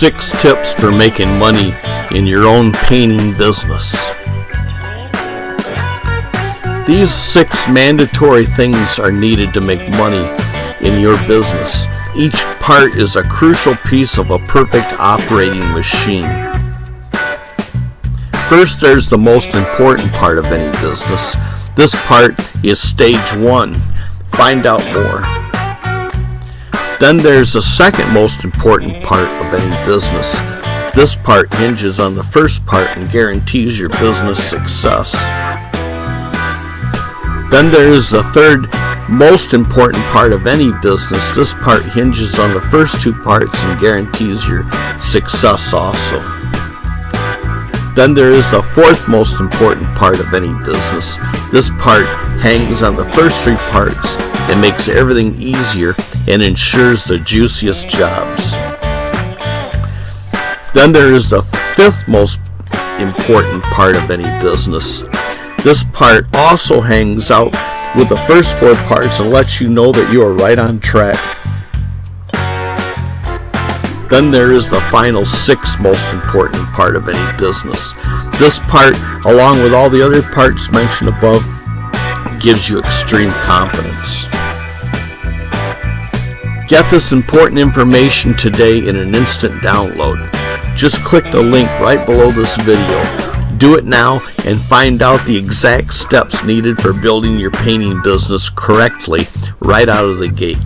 6 tips for making money in your own painting business. These 6 mandatory things are needed to make money in your business. Each part is a crucial piece of a perfect operating machine. First, there's the most important part of any business. This part is stage 1. Find out more. Then there's the second most important part of any business. This part hinges on the first part and guarantees your business success. Then there is the third most important part of any business. This part hinges on the first 2 parts and guarantees your success also. Then there is the fourth most important part of any business. This part hangs on the first 3 parts and makes everything easier and ensures the juiciest jobs. Then there is the 5th most important part of any business. This part also hangs out with the first 4 parts and lets you know that you are right on track. Then there is the final 6th most important part of any business. This part, along with all the other parts mentioned above, gives you extreme confidence. Get this important information today in an instant download. Just click the link right below this video. Do it now and find out the exact steps needed for building your painting business correctly right out of the gate.